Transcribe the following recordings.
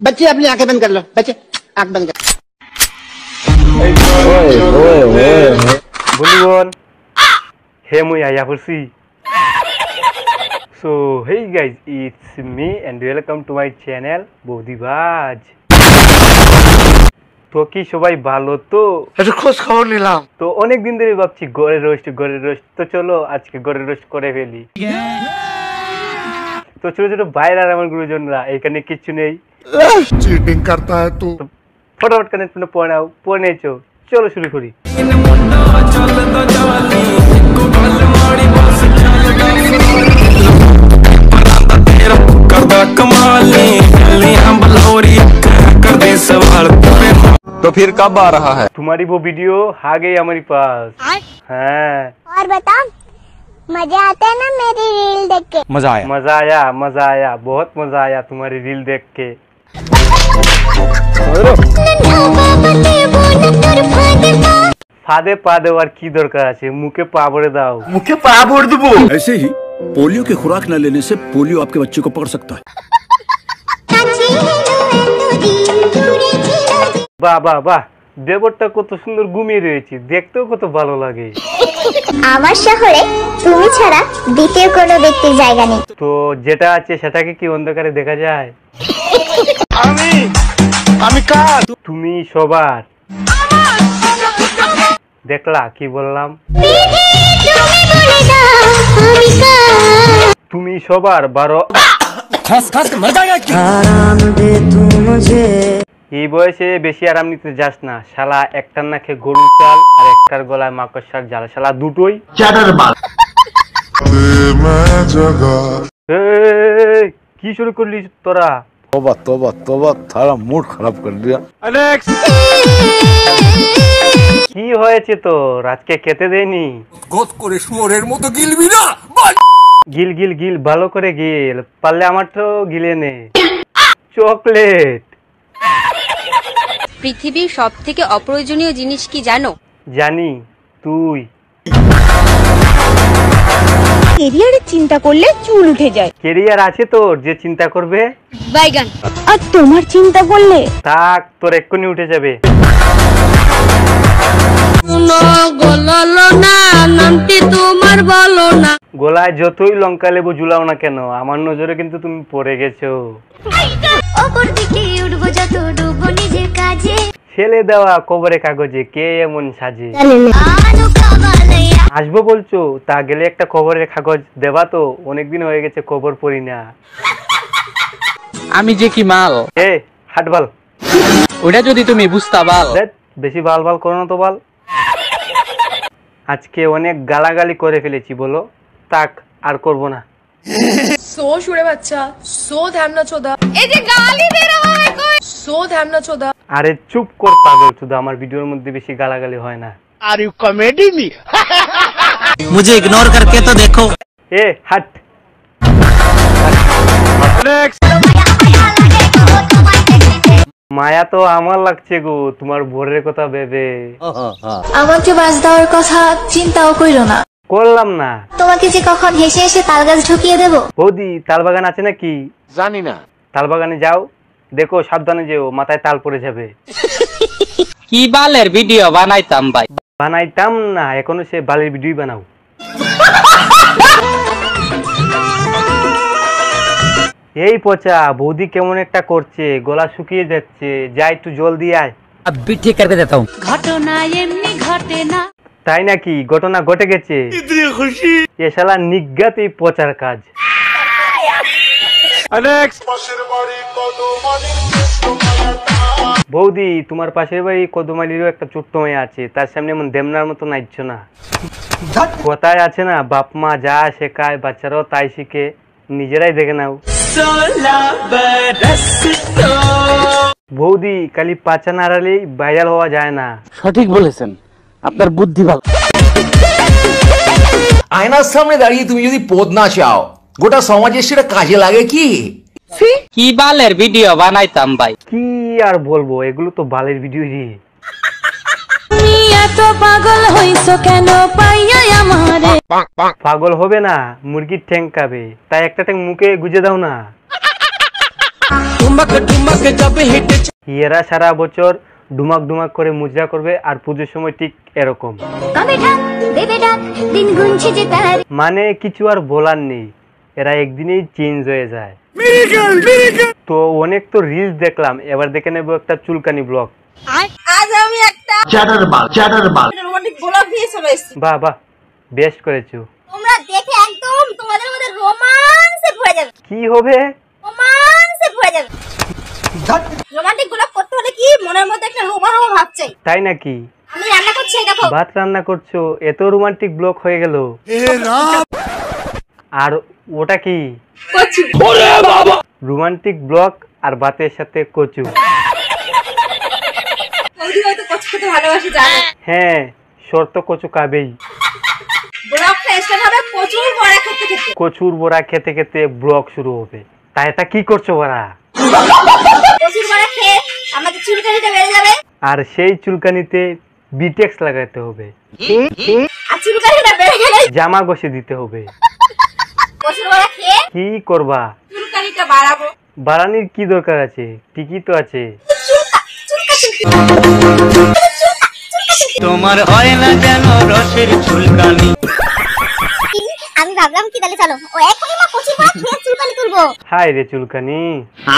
बच्चे अपनी आंखें बंद कर लो, बच्चे आंख बंद कर। বন্ধুগণ হে মুই আয়া পড়ছি। So hey guys, it's me and welcome to my channel বৌদিবাজ। তো কি সবাই ভালো তো? একটু খোঁজ খবর নিলাম। তো অনেক দিন ধরে ভাবছি ঘরে রোস্ট তো চলো আজকে ঘরে রোস্ট করে ফেলি। তো ছোট ছোট ভাইরা আর আমার গুরুজনরা এখানে কিচ্ছু নেই, चीटिंग करता है तू। ফটাফট কানে পড়ে নেছো, চলো শুরু করি। तो फिर कब आ रहा है? तुम्हारी वो वीडियो आ गई हमारे पास। हाँ और बताओ, मजा आता है ना मेरी रील देख के? मजा आया, बहुत मजा आया तुम्हारी रील देख के। फादे पा देवार की दरकार আছে, मुखे पा भरे दाओ। मुझे पा भर देबो। ऐसे ही पोलियो की खुराक न लेने से पोलियो आपके बच्चे को पकड़ सकता है। বাহ বাহ বাহ, দেবরটা কত সুন্দর ঘুমিয়ে রয়েছে, দেখতেও কত ভালো লাগে। আমার শহরে তুমি ছাড়া দ্বিতীয় কোনো ব্যক্তির জায়গা নেই। তো যেটা আছে সেটাকে কি অন্ধকারে দেখা যায়? আমি কার? তুমি সবার। দেখলা কি বললাম? তুমি সবার 12। এই বয়সে বেশি আরাম নিতে যাস না শালা, একটার নাকে গরুর চাল আর একটার গলায় মাকড়সার জাল, শালা দুটোই চাটার বাল। কি শুরু করলি তোরা? तोबा तोबा तोबा, थारा मूड खराब कर दिया। কি হয়েছে তোর? আজকে খেতে দেয়নি? গিল গিল গিল, ভালো করে গিল, পারলে আমারটাও গিলে নে। চকলেট। পৃথিবীর সবথেকে অপ্রয়োজনীয় জিনিস কি জানো? জানি। তুই ক্যারিয়ারের চিন্তা করলে চুল উঠে যায়। কেরিয়ার আছে তোর যে চিন্তা করবে? বাইগান। আর তোমার চিন্তা করলে থাক, তোর এক্ষুনি উঠে যাবে। গলায় যতই লঙ্কা লেবু ঝুলাও না কেন, আমার নজরে কিন্তু তুমি পড়ে গেছো। ছেলে দেওয়া কবরে কাগজে কে এমন সাজে। আসবো বলছো, তা গেলে একটা কবরের কাগজ দেবা তো? অনেকদিন হয়ে গেছে কবর পড়ি না। আমি যে কি মাল, এ হাট বাল, ওটা যদি তুমি বুঝতা বাল। বেশি বাল বাল করো না তো বাল। আজকে অনেক গালাগালি করে ফেলেছি বলো, তাক আর করবো না। सो शुड़े बच्चा, सो ध्यान चोदा। ए जे गाली दे रहा है कोई, सो ध्यान चोदा। আরে চুপ কর পাগল, শুধু আমার ভিডিওর মধ্যে বেশি গালাগালি হয় না। Are you comedy me? मुझे इग्नोर करके तो देखो। এ হাট। মায়া তো আমার লাগছে গো তোমার ভোরের কথা ভেবে। আমাকে বাজ দেওয়ার কথা চিন্তাও কইরো না। করলাম না। তোমাকে যে কখন হেসে হেসে তাল গাছ ঢুকিয়ে দেবো। বৌদি তাল বাগান আছে নাকি? জানি না। তাল বাগানে যাও, দেখো সাবধানে যেও, মাথায় তাল পড়ে যাবে। কি বালের ভিডিও বানাইতাম ভাই। বানাইতাম না, এখনো সে বালের ভিডিও বানাও। এই পচা, বৌদি কেমন একটা করছে, গলা শুকিয়ে যাচ্ছে, যা একটু জল দিয়ে আয়। अभी ठीक करके देता हूँ। ঘটনা এমনি ঘটে না। তাই নাকি? ঘটনা ঘটে গেছে। এ শালা নিজ্ঞাতেই পচার কাজ। বৌদি তোমার পাশের বাড়ি কদমালিরও একটা ছোট্ট মেয়ে আছে, তার সামনে এমন দেমনার মতো নাচছো না। কথায় আছে না, বাপ মা যা শেখায় বাচ্চারাও তাই শিখে, নিজেরাই দেখে নাও। বৌদি খালি পাচা নাড়ালেই ভাইরাল হওয়া যায় না। সঠিক বলেছেন, আপনার বুদ্ধি ভালো। আয়নার সামনে দাঁড়িয়ে তুমি যদি পদ না চাও, গোটা সমাজের সেটা কাজে লাগে কি? কি বালের ভিডিও বানাইতাম ভাই। কি আর বলবো, এগুলো তো বালের ভিডিও রে। তুমি এত পাগল হইছো কেন পাইয়া আমারে? পাগল হবে না, মুরগির ঠ্যাং খাবে, তাই একটা ঠ্যাং মুখে গুজে দাও না। এরা সারা বছর ডুমাক ডুমাক করে মুজরা করবে আর পুজোর সময় ঠিক এরকম। মানে কিছু আর বলার নেই, এরা একদিনেই চেঞ্জ হয়ে যায়। তো অনেক তো রিলস দেখলাম, এবার দেখে নেবো একটা চুলকানি ব্লগ। আজ আমি একটা রোমান্টিক ব্লগ নিয়ে চলে এসেছি। বাহ বাহ, বেস্ট করেছো। তোমরা দেখে একদম তোমাদের মধ্যে রোমান্সে ভরে যাবে। কি হবে? রোমান্সে ভরে যাবে। রোমান্টিক ব্লগ করতে হলে কি মনের মধ্যে একটা রোমা ভাব চাই। তাই নাকি? আমি রান্না করছি, দেখো। ভাত রান্না করছো, এত রোমান্টিক ব্লগ হয়ে গেল। আর ওটা কি? কচু। রোমান্টিক ব্লগ আর ভাতের সাথে কচু। বৌদি হয়তো কচু খেতে ভালোবাসে, জানো। হ্যাঁ, শর্ত কচু খাবেই। ব্লগটা স্টার্ট হবে কচুর বড়া খেতে খেতে। কচুর বড়া খেতে খেতে ব্লগ শুরু হবে। তাই এটা কি করছো বড়া? কচুর বড়া খেয়ে আমাদের চুলকানিটা বেড়ে যাবে। আর সেই চুলকানিতে বিটেক্স লাগাতে হবে। আর চুলকানিটা বেড়ে গেলে জামা ঘষে দিতে হবে। কচুর বড়া খেয়ে কি করবা? চুলকানিটা বাড়াবো। বাড়ানির কি দরকার আছে? ঠিকই তো আছে। তোমার হয় না যেন রসের চুলকানি। আমি ভাবলাম কি তাহলে চলো ও এখনই মা কচুর বড়া খেয়ে চুলকানি তুলবো। হাই রে চুলকানি,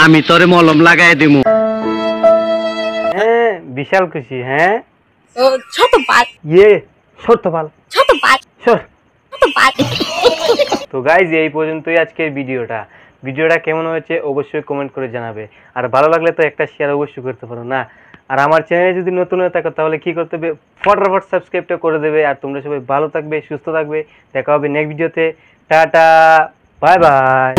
আমি তোরে মলম লাগাই দিমু। হ্যাঁ বিশাল খুশি। হ্যাঁ ও ছোট বাল, ইয়ে ছোট্ট পাল ছোট বাল, সর। ছোট বাল। তো গাইজ এই পর্যন্তই আজকের ভিডিওটা কেমন হয়েছে অবশ্যই কমেন্ট করে জানাবে। আর ভালো লাগলে তো একটা শেয়ার অবশ্যই করতে পারো না। আর আমার চ্যানেলে যদি নতুন হয়ে থাকো তাহলে কি করতে হবে, ফটাফট সাবস্ক্রাইবটা করে দেবে। আর তোমরা সবাই ভালো থাকবে, সুস্থ থাকবে। দেখা হবে নেক্সট ভিডিওতে। Tata, bye bye.